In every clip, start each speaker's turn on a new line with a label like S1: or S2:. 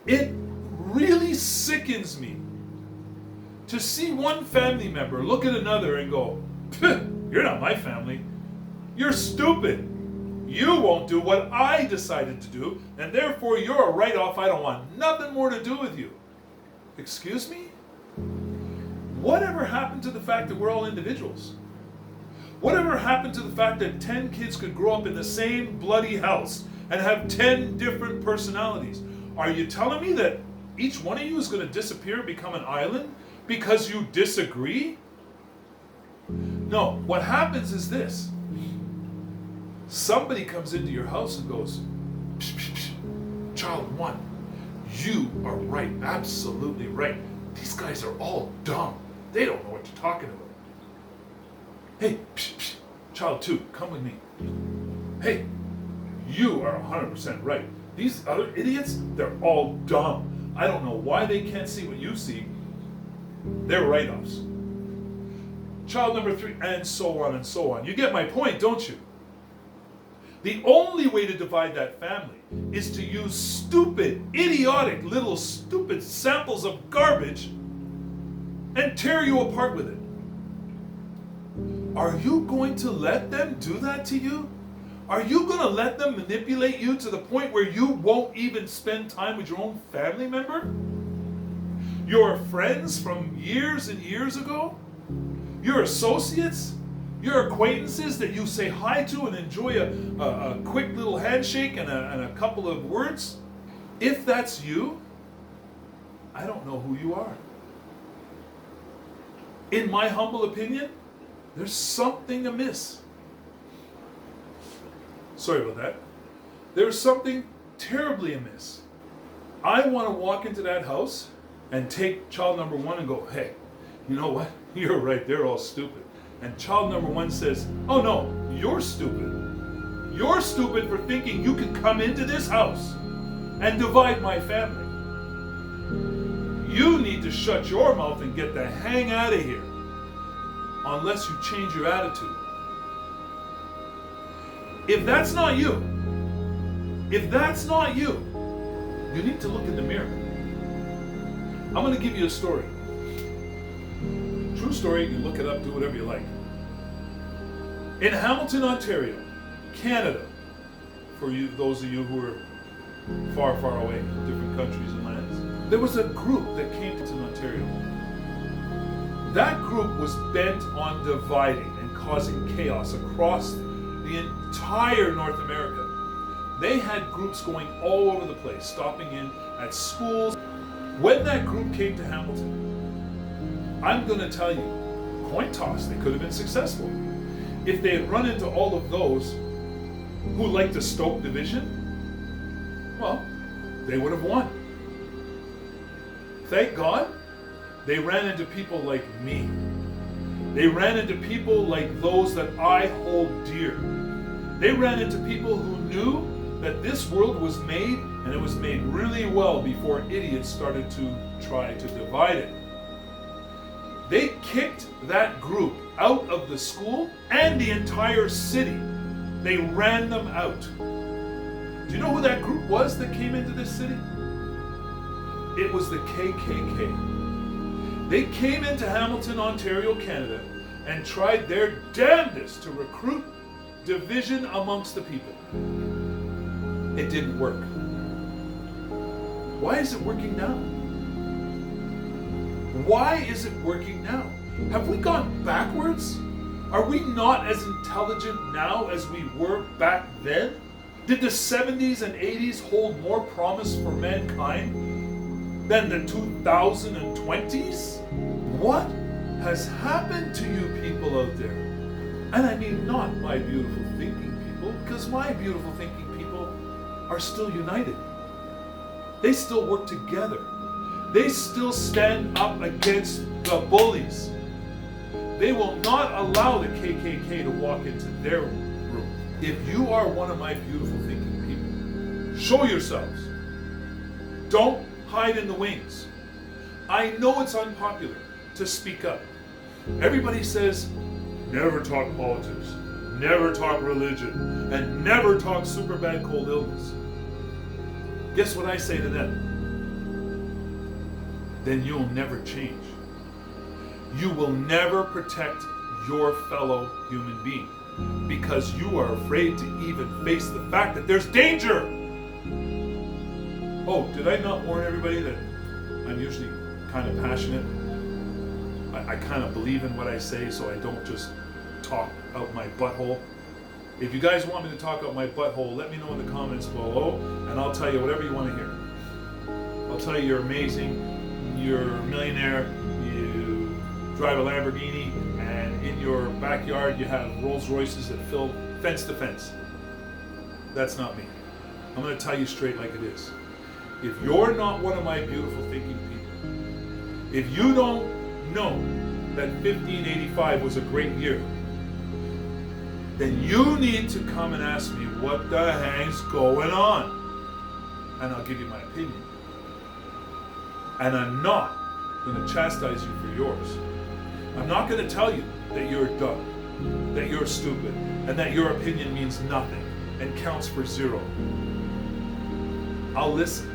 S1: It really sickens me to see one family member look at another and go, "You're not my family. You're stupid. You won't do what I decided to do, and therefore you're a write-off. I don't want nothing more to do with you." Excuse me? Whatever happened to the fact that we're all individuals? Whatever happened to the fact that 10 kids could grow up in the same bloody house and have 10 different personalities? Are you telling me that each one of you is going to disappear and become an island because you disagree? No, what happens is this. Somebody comes into your house and goes, "Psh, psh, psh. Child one, you are right, absolutely right. These guys are all dumb. They don't know what you're talking about. Hey, psh, psh. Child two, come with me. Hey, you are 100% right. These other idiots, they're all dumb. I don't know why they can't see what you see. They're write-offs. Child number three," and so on and so on. You get my point, don't you? The only way to divide that family is to use stupid, idiotic, little stupid samples of garbage and tear you apart with it. Are you going to let them do that to you? Are you going to let them manipulate you to the point where you won't even spend time with your own family member? Your friends from years and years ago? Your associates? Your acquaintances that you say hi to and enjoy a quick little handshake and a couple of words? If that's you, I don't know who you are. In my humble opinion, there's something amiss. Sorry about that. There's something terribly amiss. I want to walk into that house and take child number one and go, "Hey, you know what? You're right, they're all stupid." And child number one says, "Oh no, you're stupid. You're stupid for thinking you can come into this house and divide my family. You need to shut your mouth and get the hang out of here, unless you change your attitude." If that's not you, you need to look in the mirror. I'm going to give you a story. True story, you can look it up, do whatever you like. In Hamilton, Ontario, Canada, for you, those of you who are far, far away, different countries and lands, there was a group that came to Ontario. That group was bent on dividing and causing chaos across the entire North America. They had groups going all over the place, stopping in at schools. When that group came to Hamilton, I'm going to tell you, coin toss, they could have been successful. If they had run into all of those who like to stoke division, well, they would have won. Thank God, they ran into people like me. They ran into people like those that I hold dear. They ran into people who knew that this world was made, and it was made really well before idiots started to try to divide it. They kicked that group out of the school and the entire city. They ran them out. Do you know who that group was that came into this city? It was the KKK. They came into Hamilton, Ontario, Canada, and tried their damnedest to recruit division amongst the people. It didn't work. Why is it working now? Why is it working now? Have we gone backwards? Are we not as intelligent now as we were back then? Did the 70s and 80s hold more promise for mankind than the 2020s? What has happened to you people out there? And I mean not my beautiful thinking people, because my beautiful thinking people are still united. They still work together. They still stand up against the bullies. They will not allow the KKK to walk into their room. If you are one of my beautiful thinking people, show yourselves. Don't hide in the wings. I know it's unpopular to speak up. Everybody says, never talk politics, never talk religion, and never talk super bad cold illness. Guess what I say to them? then you'll never change. You will never protect your fellow human being because you are afraid to even face the fact that there's danger. Oh, did I not warn everybody that I'm usually kind of passionate? I kind of believe in what I say, so I don't just talk out my butthole. If you guys want me to talk out my butthole, let me know in the comments below, and I'll tell you whatever you want to hear. I'll tell you you're amazing, you're a millionaire, you drive a Lamborghini, and in your backyard you have Rolls Royces that fill fence to fence. That's not me. I'm going to tell you straight like it is. If you're not one of my beautiful thinking people, if you don't know that 1585 was a great year, then you need to come and ask me what the hell's going on, and I'll give you my opinion. And I'm not going to chastise you for yours. I'm not going to tell you that you're dumb, that you're stupid, and that your opinion means nothing and counts for zero. I'll listen,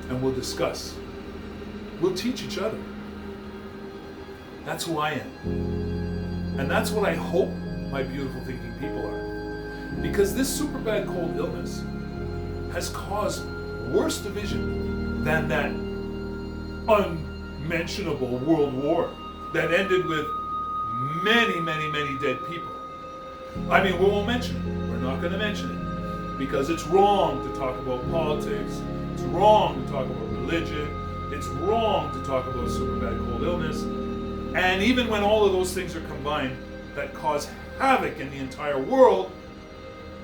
S1: and we'll discuss. We'll teach each other. That's who I am. And that's what I hope my beautiful thinking people are. Because this super bad cold illness has caused worse division than that unmentionable world war that ended with many, many, many dead people. I mean, we won't mention it. We're not going to mention it because it's wrong to talk about politics. It's wrong to talk about religion. It's wrong to talk about super bad cold illness. And even when all of those things are combined that cause havoc in the entire world,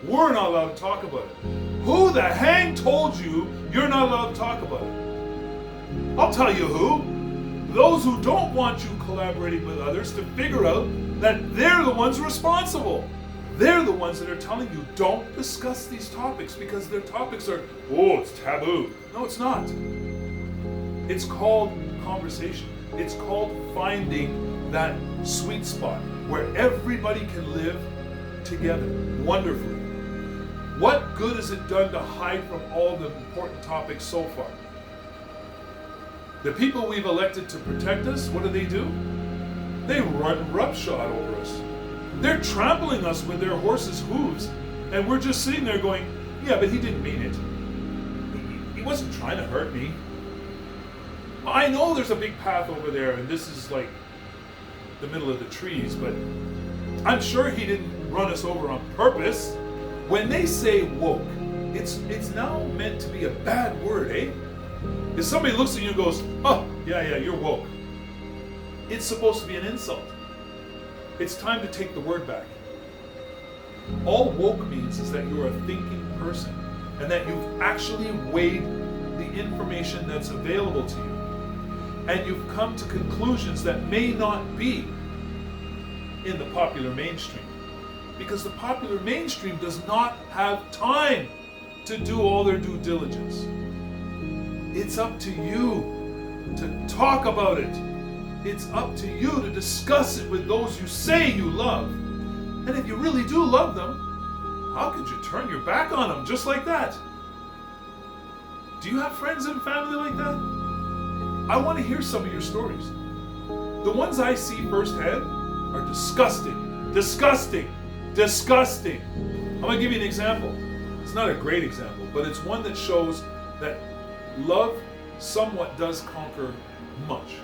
S1: we're not allowed to talk about it. Who the hang told you you're not allowed to talk about it? I'll tell you who. Those who don't want you collaborating with others to figure out that they're the ones responsible. They're the ones that are telling you don't discuss these topics because their topics are, oh, it's taboo. No, it's not. It's called conversation. It's called finding that sweet spot where everybody can live together wonderfully. What good has it done to hide from all the important topics so far? The people we've elected to protect us, what do? They run roughshod over us. They're trampling us with their horses' hooves, and we're just sitting there going, yeah, but he didn't mean it. He wasn't trying to hurt me. I know there's a big path over there, and this is like the middle of the trees, but I'm sure he didn't run us over on purpose. When they say woke, it's now meant to be a bad word, eh? If somebody looks at you and goes, oh, yeah, you're woke, it's supposed to be an insult. It's time to take the word back. All woke means is that you're a thinking person and that you've actually weighed the information that's available to you. And you've come to conclusions that may not be in the popular mainstream. Because the popular mainstream does not have time to do all their due diligence. It's up to you to talk about it. It's up to you to discuss it with those you say you love. And if you really do love them, how could you turn your back on them just like that? Do you have friends and family like that? I want to hear some of your stories. The ones I see firsthand are disgusting. Disgusting. Disgusting. I'm going to give you an example. It's not a great example, but it's one that shows that love somewhat does conquer much.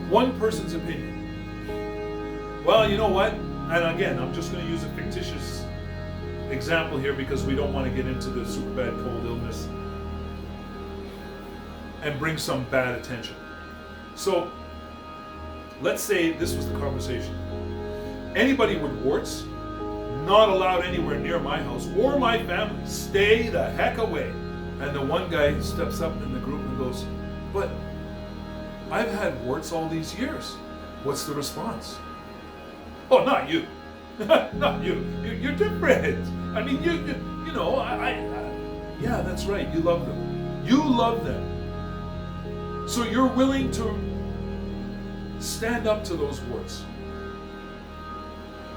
S1: One person's opinion. Well, you know what? And again, I'm just going to use a fictitious example here because we don't want to get into the super bad cold illness and bring some bad attention. So, let's say this was the conversation. Anybody with warts, not allowed anywhere near my house or my family. Stay the heck away. And the one guy steps up in the group and goes, but I've had warts all these years. What's the response? Oh, not you. Not you. You're different. I mean, you know, yeah, that's right. You love them. You love them. So you're willing to stand up to those warts.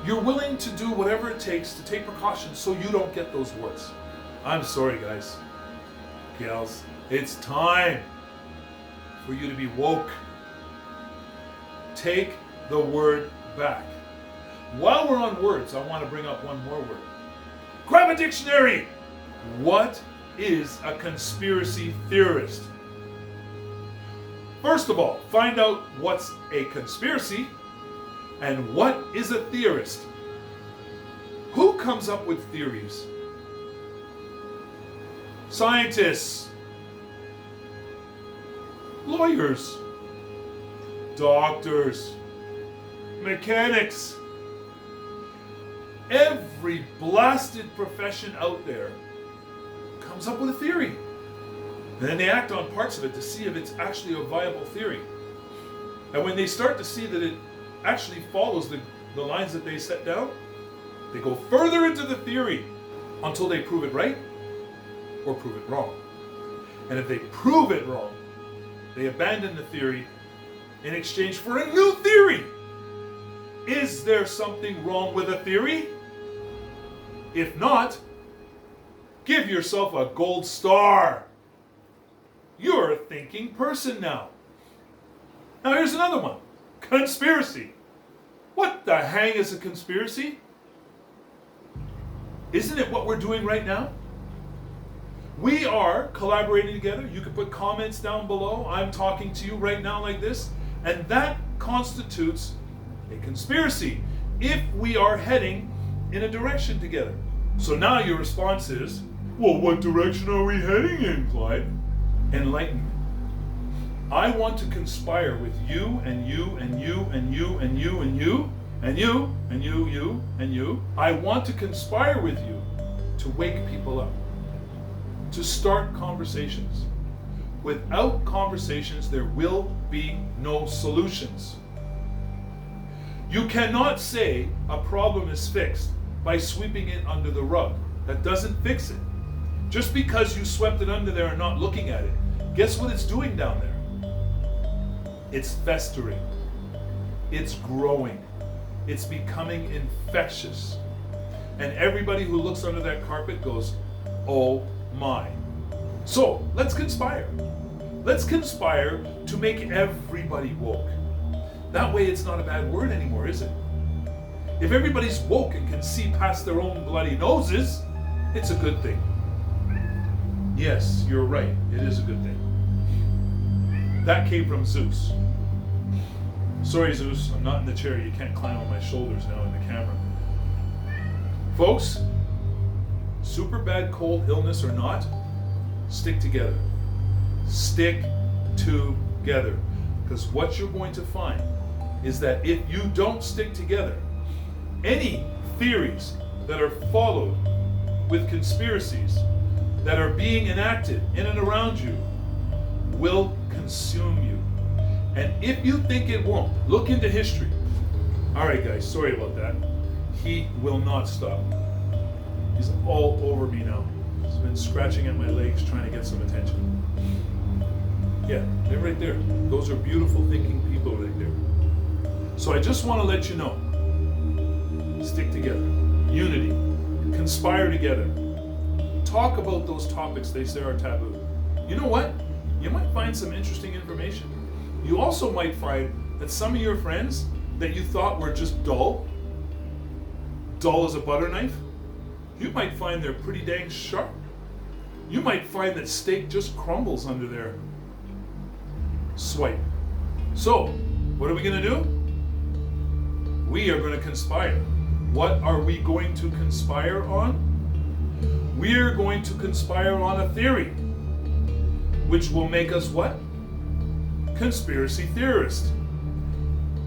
S1: You're willing to do whatever it takes to take precautions so you don't get those warts. I'm sorry, guys. gals, it's time for you to be woke. Take the word back. While we're on words, I want to bring up one more word. Grab a dictionary. What is a conspiracy theorist? First of all, find out what's a conspiracy and what is a theorist. Who comes up with theories? Scientists, lawyers, doctors, mechanics. Every blasted profession out there comes up with a theory. And then they act on parts of it to see if it's actually a viable theory. And when they start to see that it actually follows the lines that they set down, they go further into the theory until they prove it right or prove it wrong. And if they prove it wrong, they abandon the theory in exchange for a new theory. Is there something wrong with a theory? If not, give yourself a gold star. You're a thinking person now. Now here's another one. Conspiracy. What the hang is a conspiracy? Isn't it what we're doing right now? We are collaborating together. You can put comments down below. I'm talking to you right now like this. And that constitutes a conspiracy if we are heading in a direction together. So now your response is, well, what direction are we heading in, Clyde? Enlightenment. I want to conspire with you and you and you and you and you and you and you and you and you. I want to conspire with you to wake people up, to start conversations. Without conversations, there will be no solutions. You cannot say a problem is fixed by sweeping it under the rug. That doesn't fix it. Just because you swept it under there and not looking at it, guess what it's doing down there? It's festering. It's growing. It's becoming infectious. And everybody who looks under that carpet goes, oh my. So let's conspire. Let's conspire to make everybody woke. That way it's not a bad word anymore, is it? If everybody's woke and can see past their own bloody noses, it's a good thing. Yes, you're right. It is a good thing. That came from Zeus. Sorry, Zeus, I'm not in the chair. You can't climb on my shoulders now in the camera. Folks, super bad cold, illness or not, stick together. Stick together. Because what you're going to find is that if you don't stick together, any theories that are followed with conspiracies that are being enacted in and around you will consume you. And if you think it won't, look into history. All right, guys, sorry about that. He will not stop. He's all over me now. He's been scratching at my legs trying to get some attention. Yeah, they're right there. Those are beautiful thinking people right there. So I just want to let you know, stick together, unity, conspire together. Talk about those topics they say are taboo. You know what? You might find some interesting information. You also might find that some of your friends that you thought were just dull as a butter knife, you might find they're pretty dang sharp. You might find that steak just crumbles under their swipe. So, what are we going to do? We are going to conspire. What are we going to conspire on? We are going to conspire on a theory, which will make us what? Conspiracy theorists.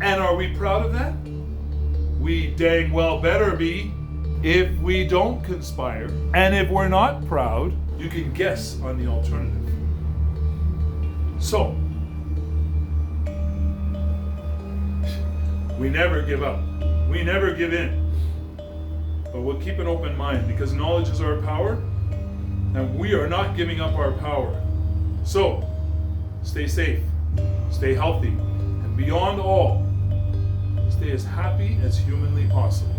S1: And are we proud of that? We dang well better be. If we don't conspire, and if we're not proud, you can guess on the alternative. So, we never give up. We never give in. But we'll keep an open mind because knowledge is our power, and we are not giving up our power. So, stay safe, stay healthy, and beyond all, stay as happy as humanly possible.